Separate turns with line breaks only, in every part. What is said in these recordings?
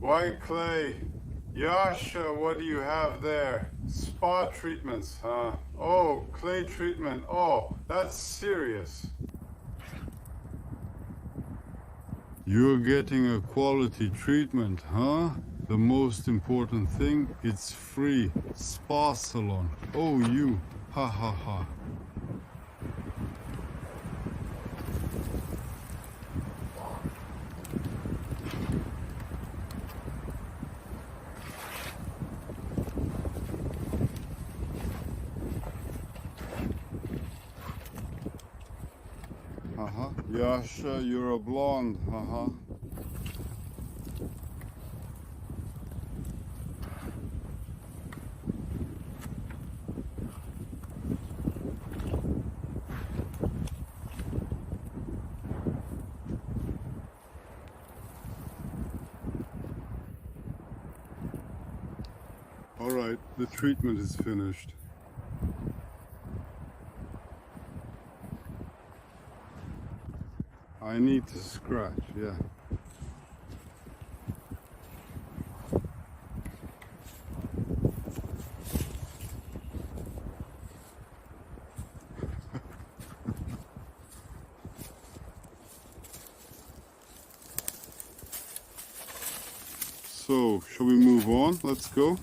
White clay. Yasha, what do you have there? Spa treatments, huh? Oh, clay treatment. Oh, that's serious. You're getting a quality treatment, huh? The most important thing, it's free. Spa salon. Oh, you. Ha ha ha. Uh-huh. Yasha, you're a blonde. Uh-huh. All right, the treatment is finished. I need to scratch, yeah. So, shall we move on? Let's go.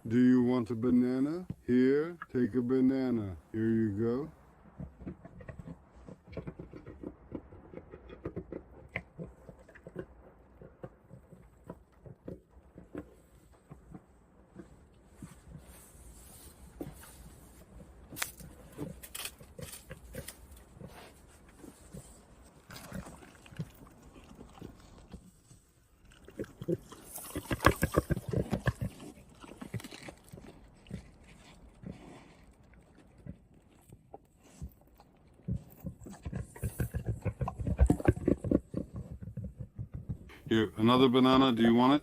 Do you want a banana? Here, take a banana. Here you go. Here, another banana. Do you want it?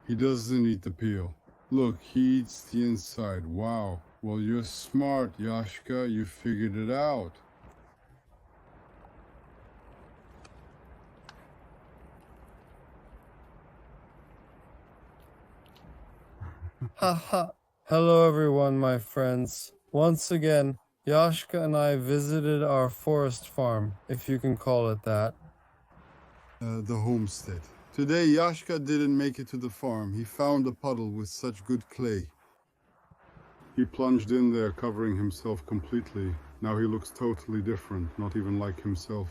He doesn't eat the peel. Look, he eats the inside. Wow. Well, you're smart, Yashka. You figured it out.
Haha. Hello everyone, my friends. Once again, Yashka and I visited our forest farm, if you can call it that.
The homestead. Today, Yashka didn't make it to the farm. He found a puddle with such good clay. He plunged in there, covering himself completely. Now he looks totally different, not even like himself.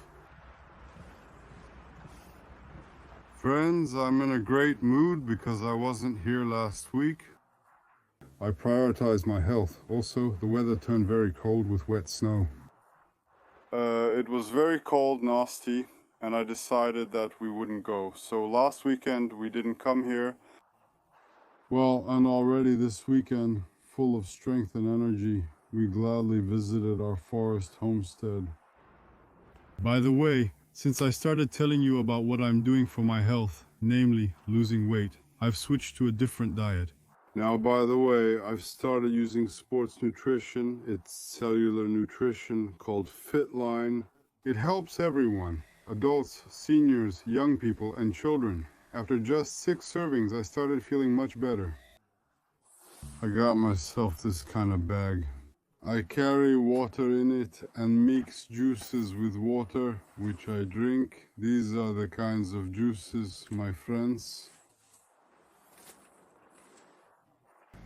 Friends, I'm in a great mood because I wasn't here last week. I prioritized my health. Also, the weather turned very cold with wet snow. It was very cold, nasty, and I decided that we wouldn't go. So last weekend we didn't come here. Well, and already this weekend, full of strength and energy, we gladly visited our forest homestead. By the way, since I started telling you about what I'm doing for my health, namely losing weight, I've switched to a different diet. Now, by the way, I've started using sports nutrition. It's cellular nutrition called FitLine. It helps everyone, adults, seniors, young people, and children. After just 6 servings, I started feeling much better. I got myself this kind of bag. I carry water in it and mix juices with water, which I drink. These are the kinds of juices, my friends.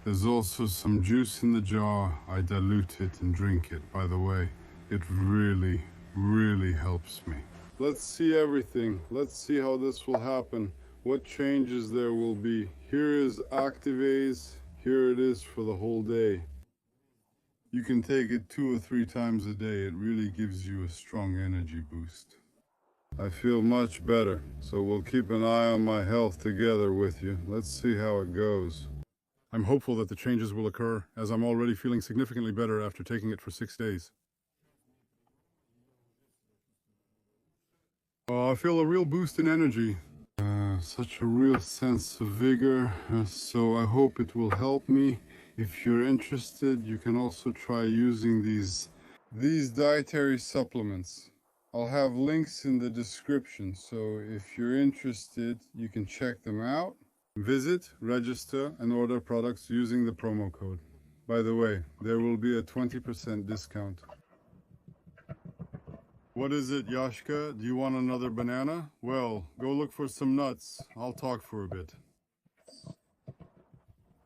There's also some juice in the jar. I dilute it and drink it, by the way. It really, really helps me. Let's see everything. Let's see how this will happen. What changes there will be. Here is Activase. Here it is for the whole day. You can take it 2 or 3 times a day. It really gives you a strong energy boost. I feel much better, so we'll keep an eye on my health together with you. Let's see how it goes. I'm hopeful that the changes will occur, as I'm already feeling significantly better after taking it for 6 days. I feel a real boost in energy. Such a real sense of vigor, so I hope it will help me. If you're interested, you can also try using these dietary supplements. I'll have links in the description, so if you're interested, you can check them out. Visit, register, and order products using the promo code. By the way, there will be a 20% discount. What is it, Yashka? Do you want another banana? Well, go look for some nuts. I'll talk for a bit.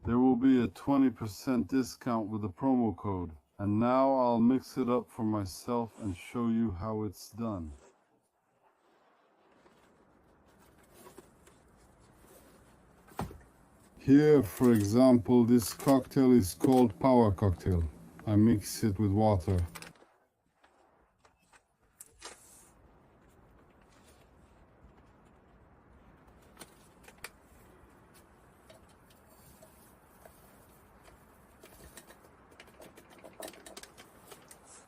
There will be a 20% discount with the promo code. And now I'll mix it up for myself and show you how it's done. Here, for example, this cocktail is called Power Cocktail. I mix it with water.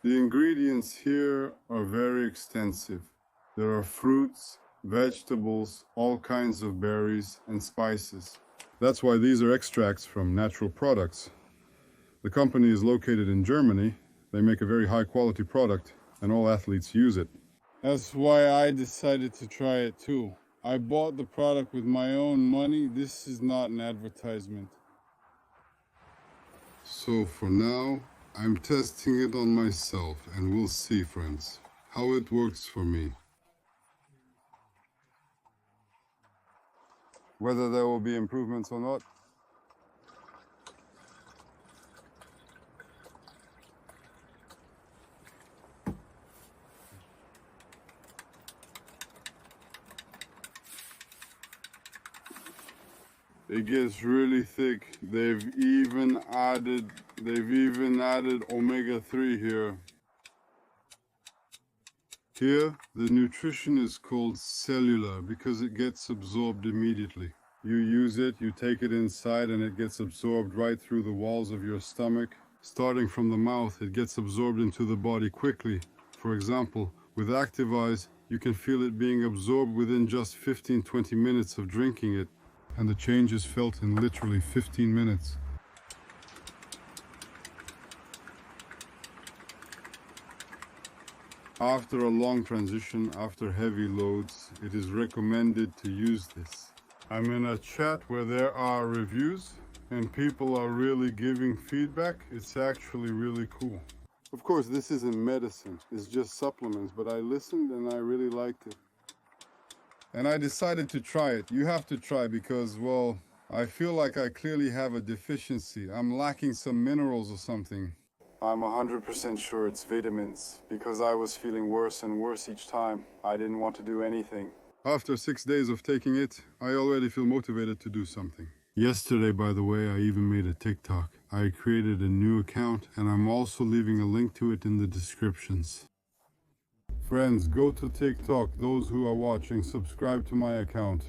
The ingredients here are very extensive. There are fruits, vegetables, all kinds of berries, and spices. That's why these are extracts from natural products. The company is located in Germany. They make a very high quality product, and all athletes use it. That's why I decided to try it too. I bought the product with my own money. This is not an advertisement. So for now, I'm testing it on myself, and we'll see, friends, how it works for me. Whether there will be improvements or not. It gets really thick. They've even added They've even added omega-3 here. Here, the nutrition is called cellular because it gets absorbed immediately. You use it, you take it inside, and it gets absorbed right through the walls of your stomach. Starting from the mouth, it gets absorbed into the body quickly. For example, with Active Eyes, you can feel it being absorbed within just 15-20 minutes of drinking it, and the change is felt in literally 15 minutes. After a long transition, after heavy loads, it is recommended to use this. I'm in a chat where there are reviews and people are really giving feedback. It's actually really cool. Of course, this isn't medicine, it's just supplements, but I listened and I really liked it. And I decided to try it. You have to try because, well, I feel like I clearly have a deficiency. I'm lacking some minerals or something. I'm 100% sure it's vitamins, because I was feeling worse and worse each time. I didn't want to do anything. After 6 days of taking it, I already feel motivated to do something. Yesterday, by the way, I even made a TikTok. I created a new account, and I'm also leaving a link to it in the descriptions. Friends, go to TikTok. Those who are watching, subscribe to my account.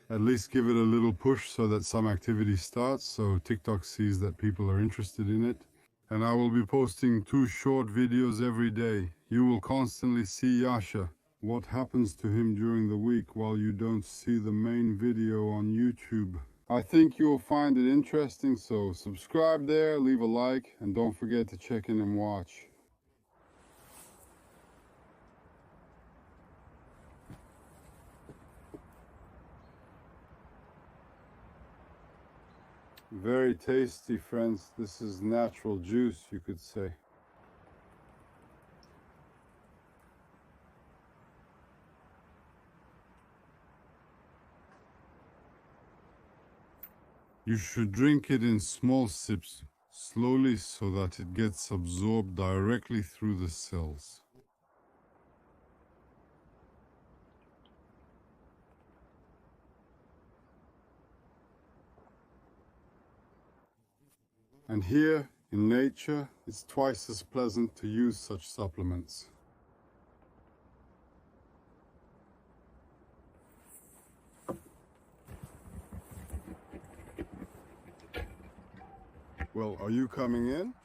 At least give it a little push so that some activity starts, so TikTok sees that people are interested in it. And I will be posting 2 short videos every day. You will constantly see Yasha, what happens to him during the week while you don't see the main video on YouTube. I think you'll find it interesting, so subscribe there, leave a like, and don't forget to check in and watch. Very tasty, friends. This is natural juice, you could say. You should drink it in small sips, slowly, so that it gets absorbed directly through the cells. And here, in nature, it's twice as pleasant to use such supplements. Well, are you coming in?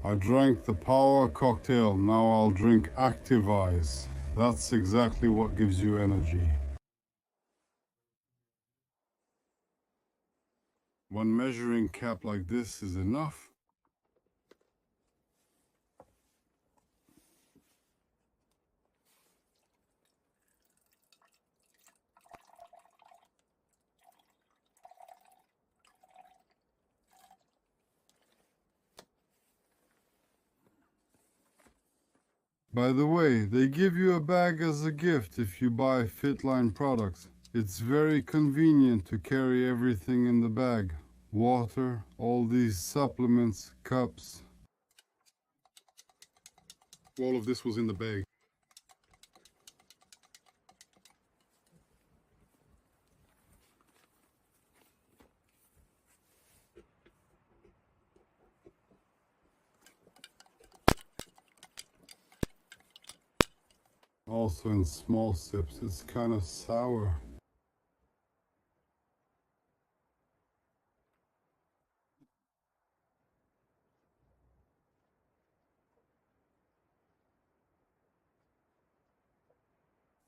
I drank the power cocktail, now I'll drink Active Eyes. That's exactly what gives you energy. One measuring cap like this is enough. By the way, they give you a bag as a gift if you buy FitLine products. It's very convenient to carry everything in the bag. Water, all these supplements, cups. All of this was in the bag. Also in small sips. It's kind of sour.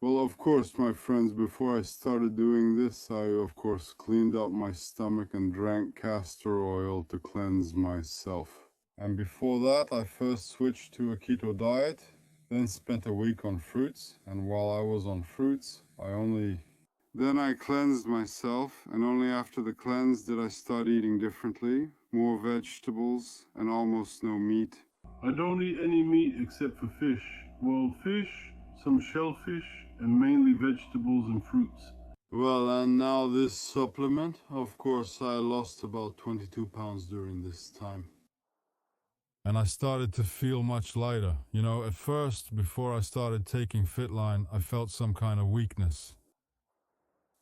Well, of course, my friends, before I started doing this, I, of course, cleaned out my stomach and drank castor oil to cleanse myself. And before that, I first switched to a keto diet, then spent a week on fruits, and while I was on fruits, Then I cleansed myself, and only after the cleanse did I start eating differently, more vegetables, and almost no meat. I don't eat any meat except for fish. Well, fish, some shellfish, and mainly vegetables and fruits. Well, and now this supplement, of course, I lost about 22 pounds during this time. And I started to feel much lighter. You know, at first, before I started taking FitLine, I felt some kind of weakness.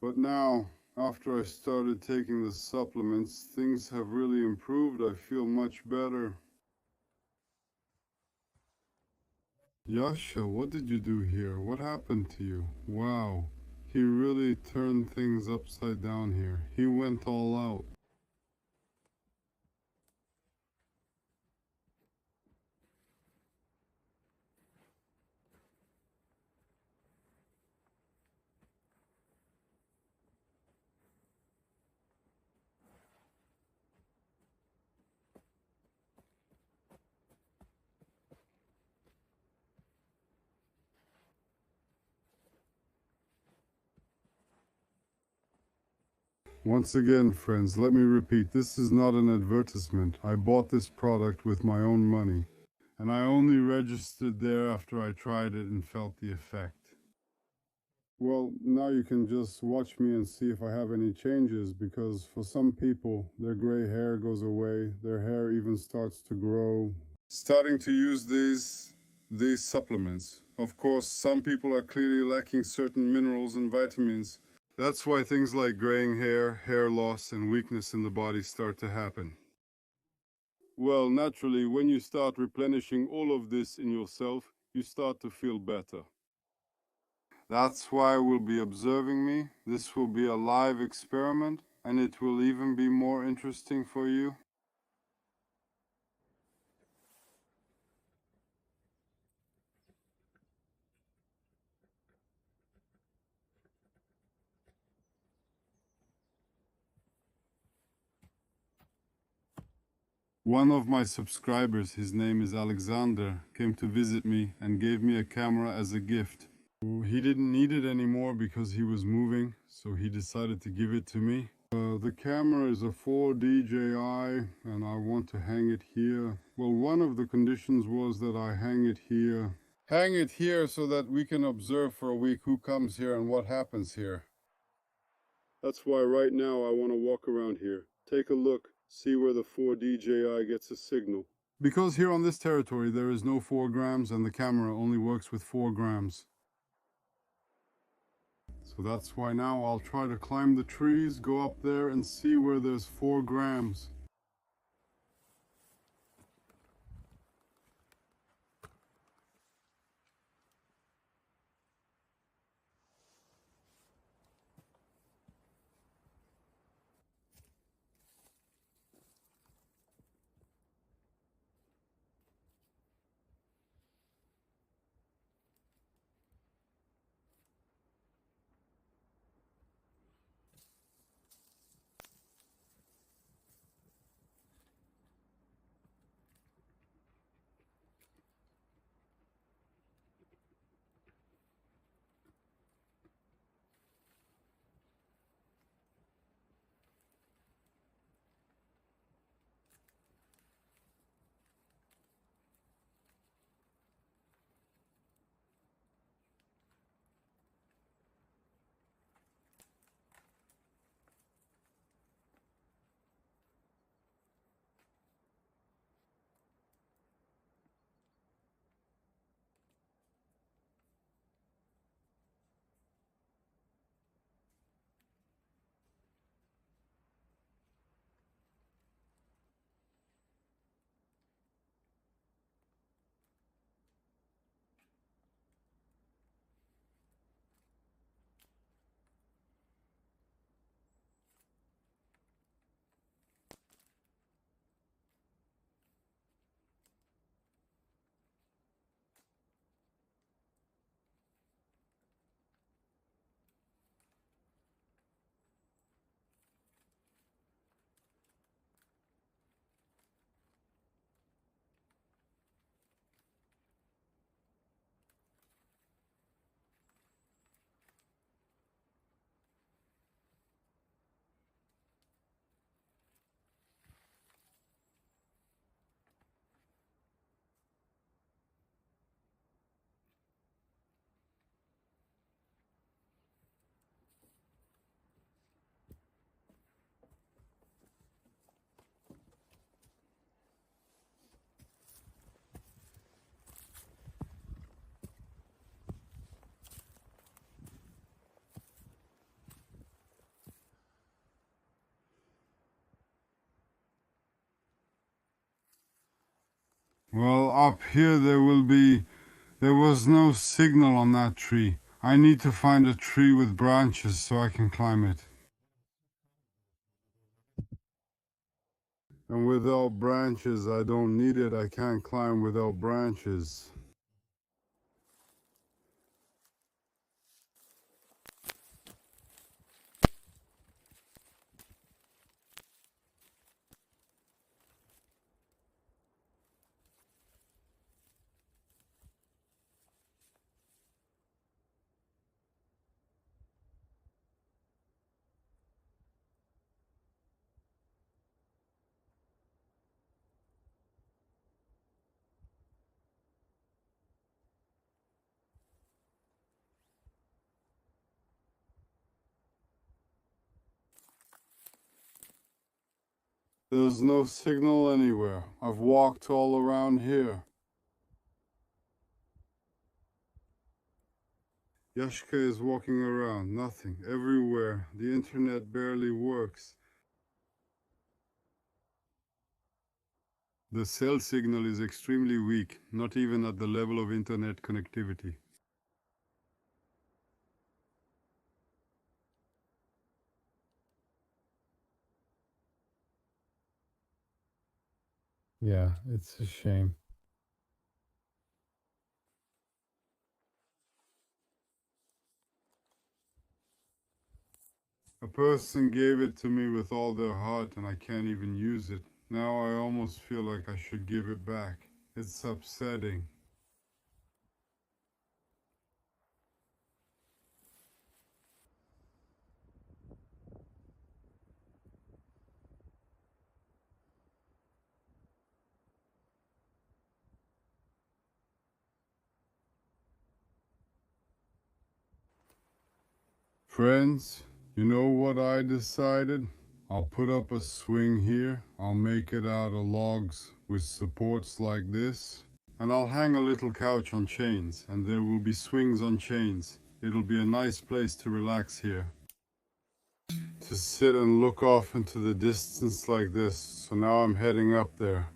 But now, after I started taking the supplements, things have really improved. I feel much better. Yasha, what did you do here? What happened to you? Wow, he really turned things upside down here. He went all out. Once again, friends, let me repeat, this is not an advertisement. I bought this product with my own money, and I only registered there after I tried it and felt the effect. Well, now you can just watch me and see if I have any changes, because for some people, their gray hair goes away, their hair even starts to grow. Starting to use these supplements. Of course, some people are clearly lacking certain minerals and vitamins. That's why things like graying hair, hair loss, and weakness in the body start to happen. Well, naturally, when you start replenishing all of this in yourself, you start to feel better. That's why we'll be observing me. This will be a live experiment, and it will even be more interesting for you. One of my subscribers, his name is Alexander, came to visit me and gave me a camera as a gift. He didn't need it anymore because he was moving, so he decided to give it to me. The camera is a 4 DJI and I want to hang it here. Well, one of the conditions was that I hang it here. Hang it here so that we can observe for a week who comes here and what happens here. That's why right now I want to walk around here. Take a look, see where the 4 DJI gets a signal. Because here on this territory there is no 4 grams and the camera only works with 4 grams. So that's why now I'll try to climb the trees, go up there and see where there's 4 grams. Well, up here there was no signal on that tree. I need to find a tree with branches so I can climb it. And without branches, I don't need it. I can't climb without branches. There's no signal anywhere. I've walked all around here. Yashka is walking around. Nothing. Everywhere. The internet barely works. The cell signal is extremely weak, not even at the level of internet connectivity.
Yeah, it's a shame.
A person gave it to me with all their heart and I can't even use it. Now I almost feel like I should give it back. It's upsetting. Friends, you know what I decided? I'll put up a swing here. I'll make it out of logs with supports like this. And I'll hang a little couch on chains, and there will be swings on chains. It'll be a nice place to relax here. To sit and look off into the distance like this. So now I'm heading up there.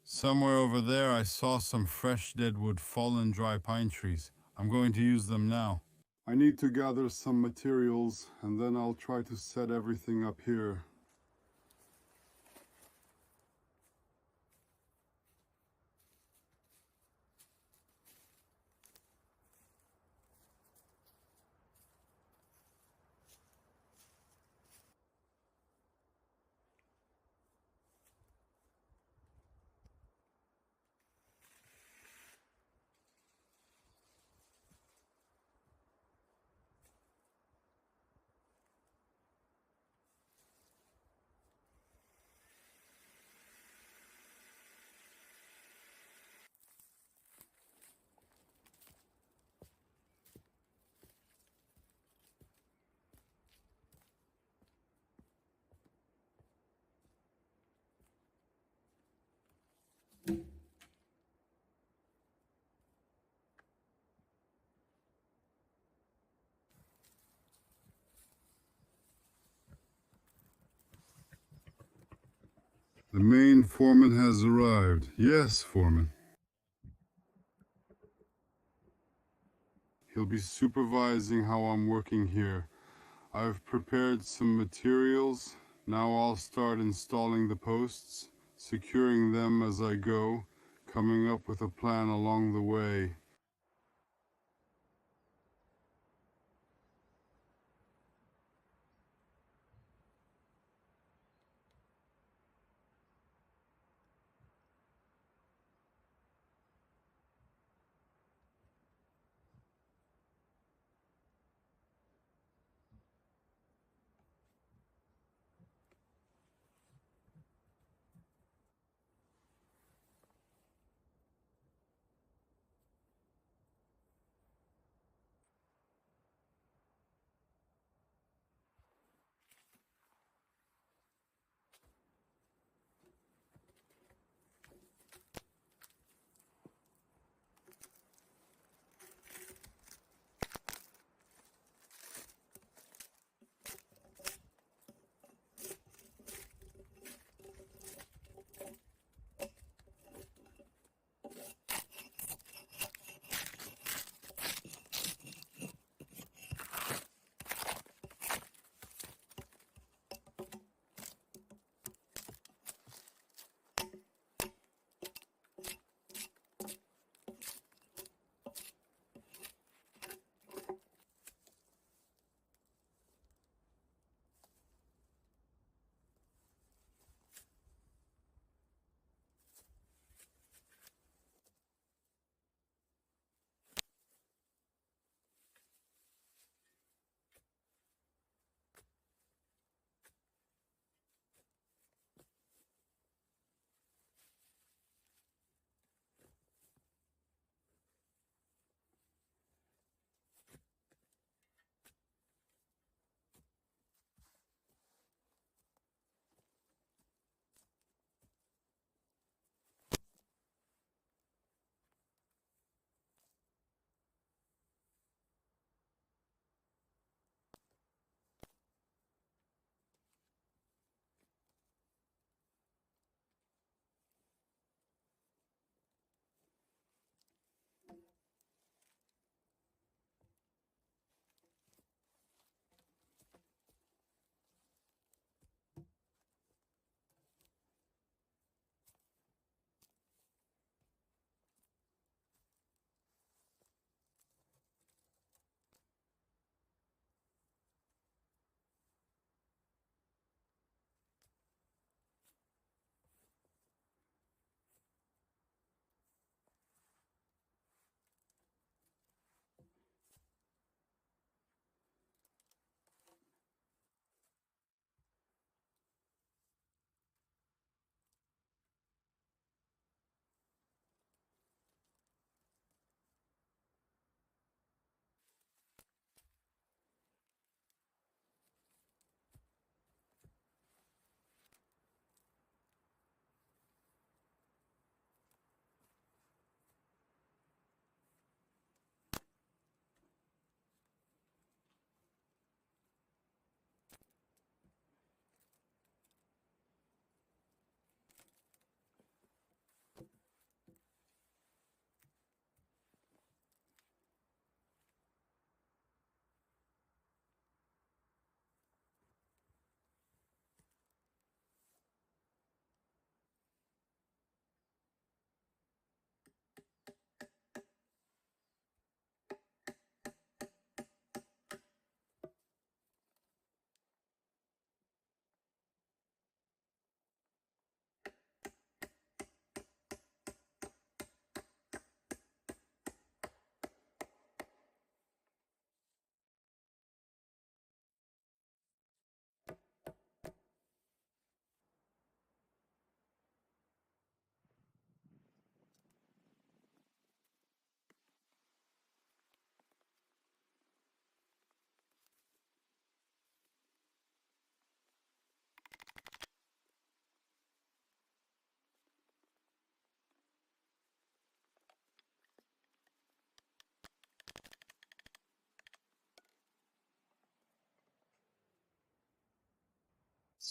Somewhere over there I saw some fresh deadwood, fallen dry pine trees. I'm going to use them now. I need to gather some materials and then I'll try to set everything up here. The main foreman has arrived. Yes, foreman. He'll be supervising how I'm working here. I've prepared some materials. Now I'll start installing the posts, securing them as I go, coming up with a plan along the way.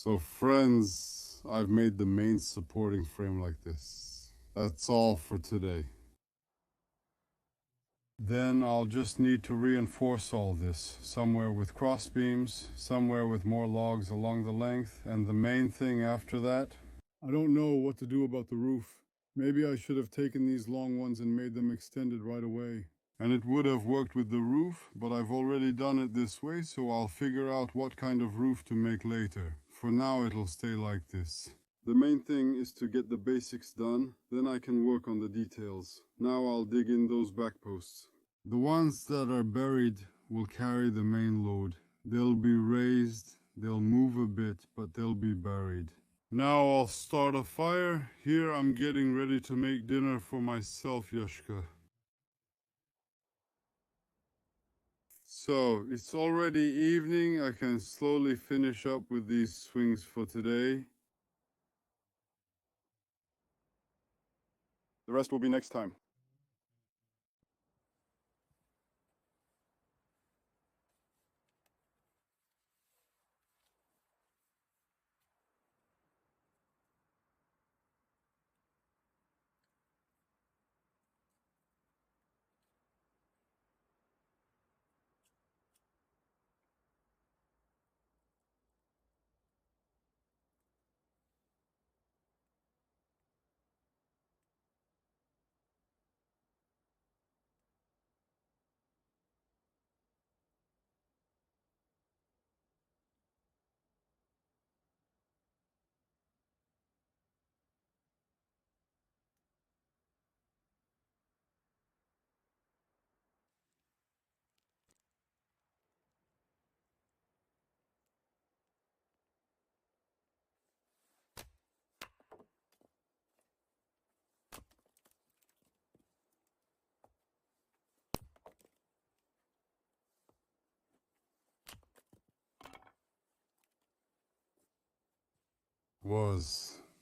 So friends, I've made the main supporting frame like this. That's all for today. Then I'll just need to reinforce all this, somewhere with cross beams, somewhere with more logs along the length, and the main thing after that, I don't know what to do about the roof. Maybe I should have taken these long ones and made them extended right away. And it would have worked with the roof, but I've already done it this way, so I'll figure out what kind of roof to make later. For now it'll stay like this. The main thing is to get the basics done, then I can work on the details. Now I'll dig in those back posts. The ones that are buried will carry the main load. They'll be raised, they'll move a bit, but they'll be buried. Now I'll start a fire. Here I'm getting ready to make dinner for myself, Yashka. So, it's already evening. I can slowly finish up with these swings for today. The rest will be next time.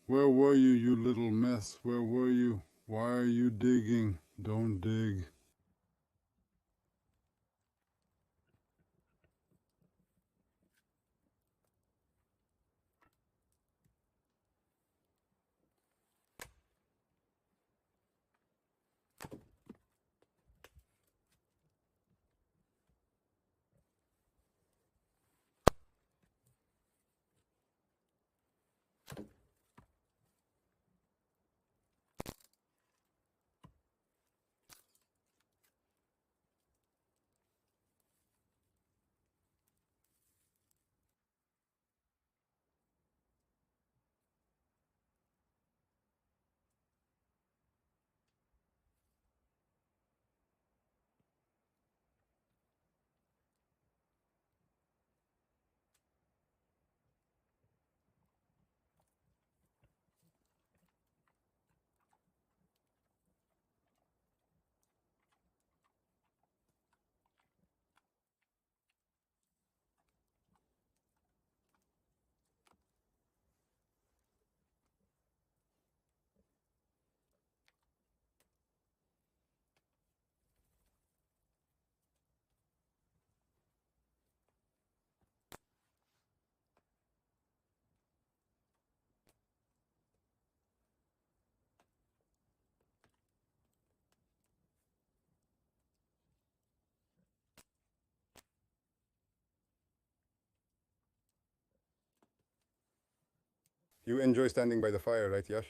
Where were you, you little mess? Where were you? Why are you digging? Don't dig. You enjoy standing by the fire, right, Yash?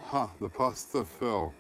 Ha, the pasta fell.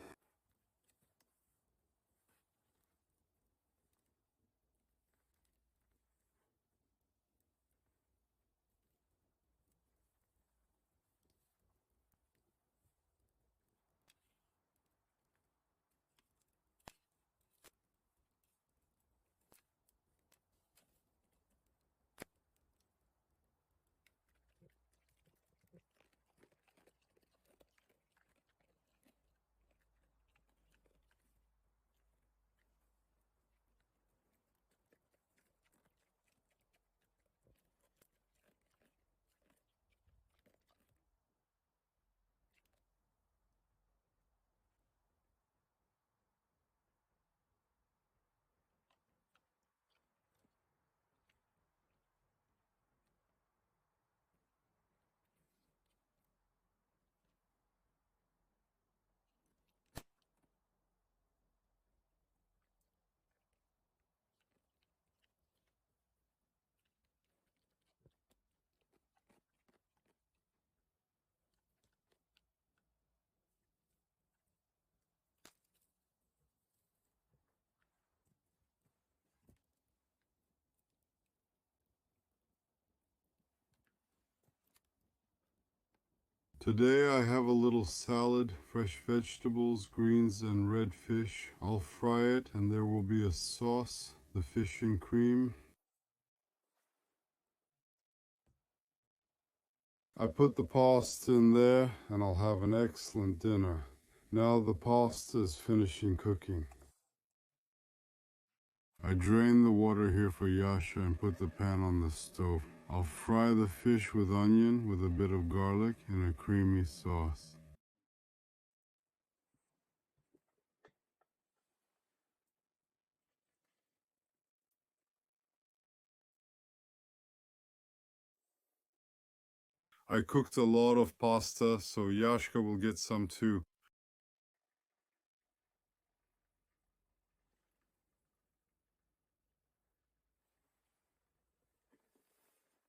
Today I have a little salad, fresh vegetables, greens, and red fish. I'll fry it and there will be a sauce, the fish and cream. I put the pasta in there and I'll have an excellent dinner. Now the pasta is finishing cooking. I drain the water here for Yasha and put the pan on the stove. I'll fry the fish with onion with a bit of garlic in a creamy sauce. I cooked a lot of pasta, so Yashka will get some too.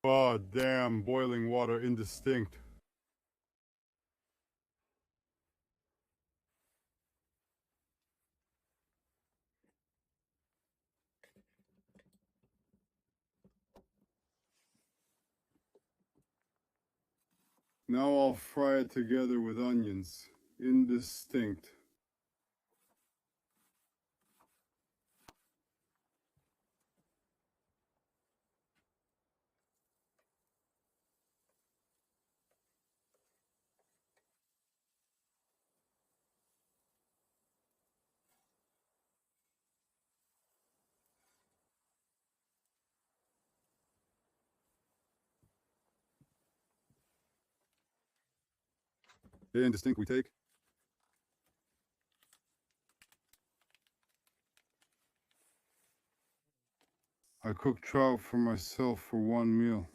Oh, damn, boiling water, indistinct. Now I'll fry it together with onions. Indistinct. Indistinct we take. I cooked trout for myself for one meal.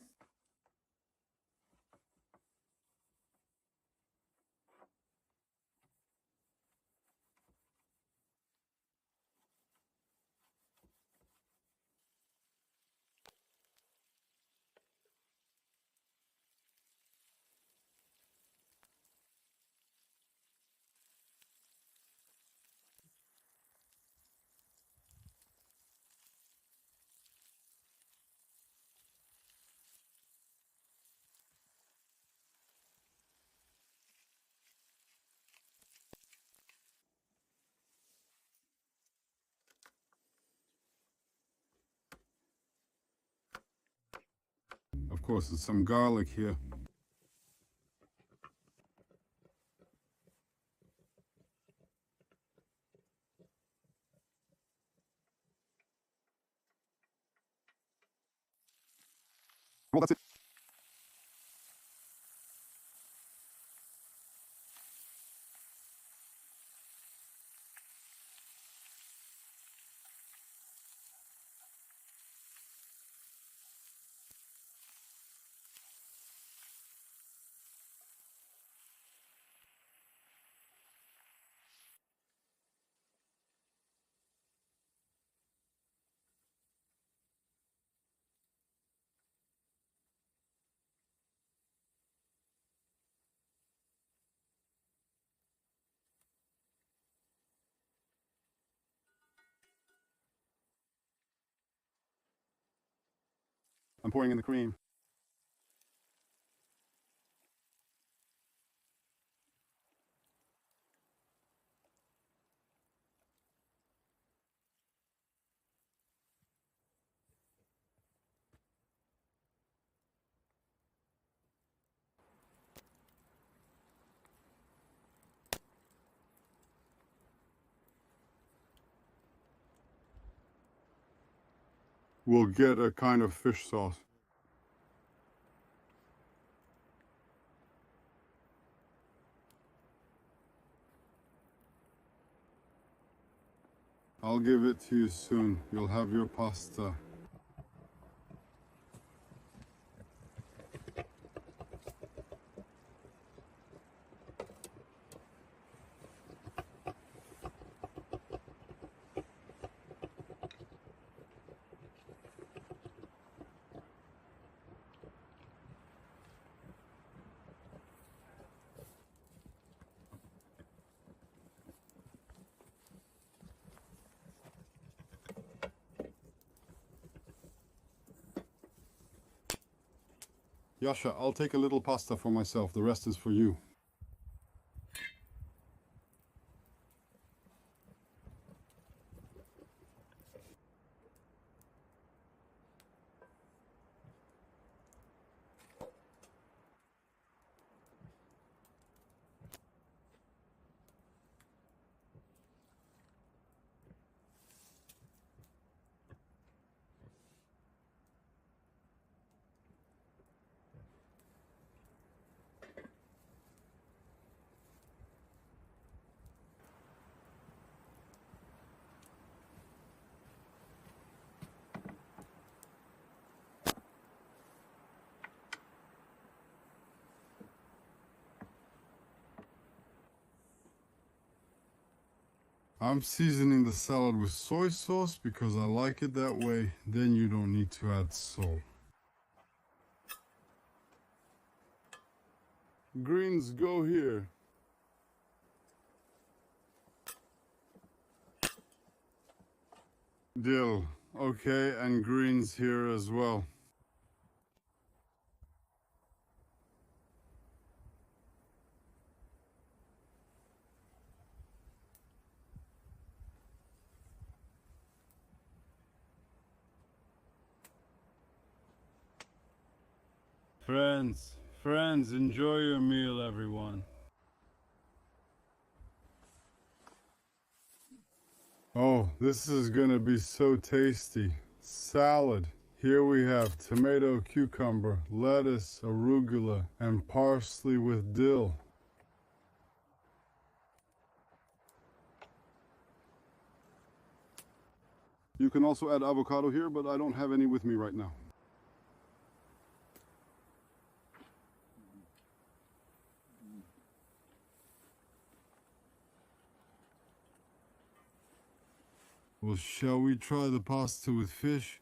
Of course, there's some garlic here. Well, that's it. I'm pouring in the cream. We'll get a kind of fish sauce. I'll give it to you soon. You'll have your pasta. Yasha, I'll take a little pasta for myself. The rest is for you. I'm seasoning the salad with soy sauce because I like it that way. Then you don't need to add salt. Greens go here. Dill. Okay, and greens here as well. Friends, enjoy your meal, everyone. Oh, this is gonna be so tasty. Salad. Here we have tomato, cucumber, lettuce, arugula, and parsley with dill. You can also add avocado here, but I don't have any with me right now. Well, shall we try the pasta with fish?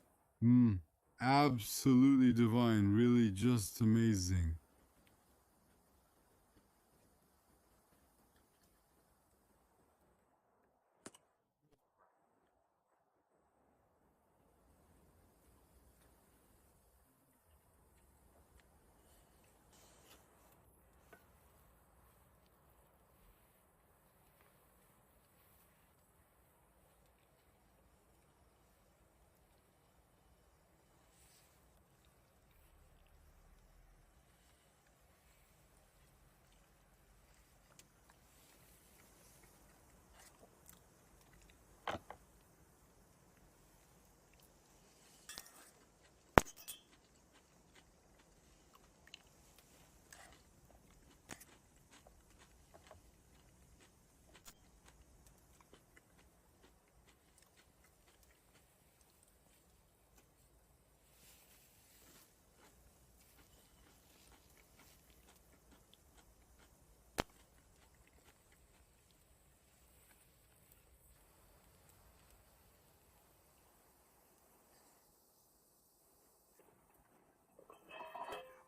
Absolutely divine, really just amazing.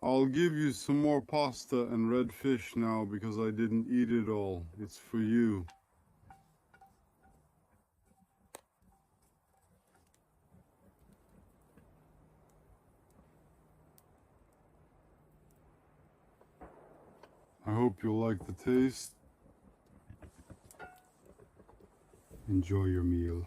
I'll give you some more pasta and red fish now because I didn't eat it all. It's for you. I hope you'll like the taste. Enjoy your meal.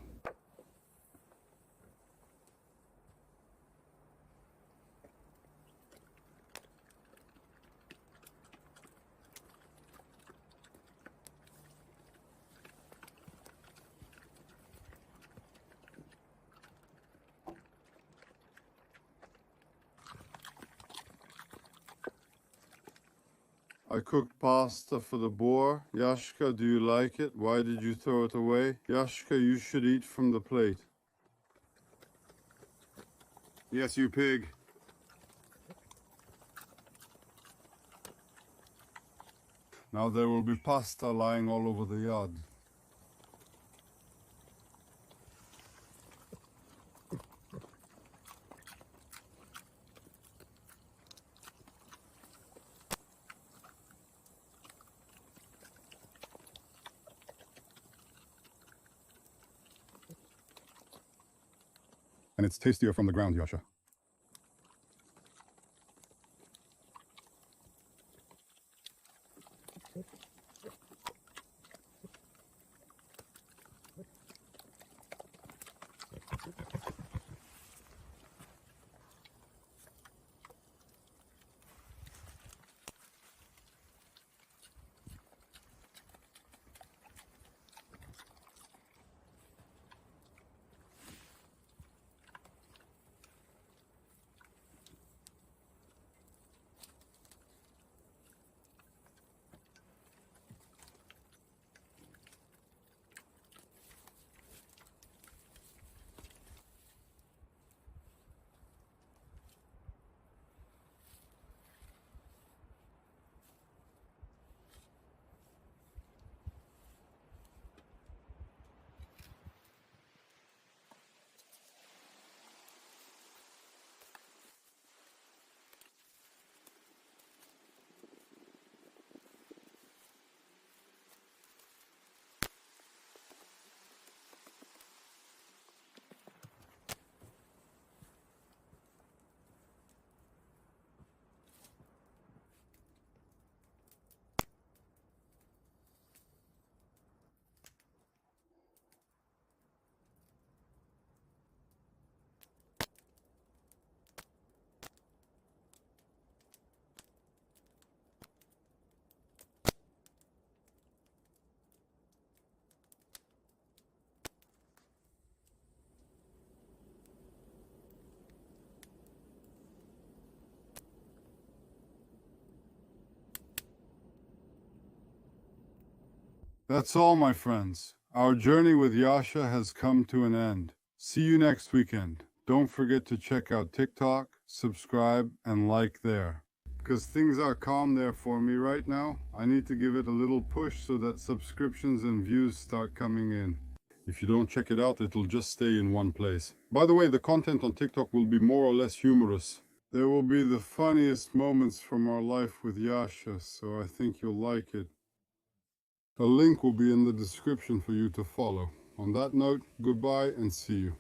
I cooked pasta for the boar. Yashka, do you like it? Why did you throw it away? Yashka, you should eat from the plate. Yes, you pig. Now there will be pasta lying all over the yard. And it's tastier from the ground, Yasha. That's all, my friends. Our journey with Yasha has come to an end. See you next weekend. Don't forget to check out TikTok, subscribe, and like there. Because things are calm there for me right now, I need to give it a little push so that subscriptions and views start coming in. If you don't check it out, it'll just stay in one place. By the way, the content on TikTok will be more or less humorous. There will be the funniest moments from our life with Yasha, so I think you'll like it. A link will be in the description for you to follow. On that note, goodbye and see you.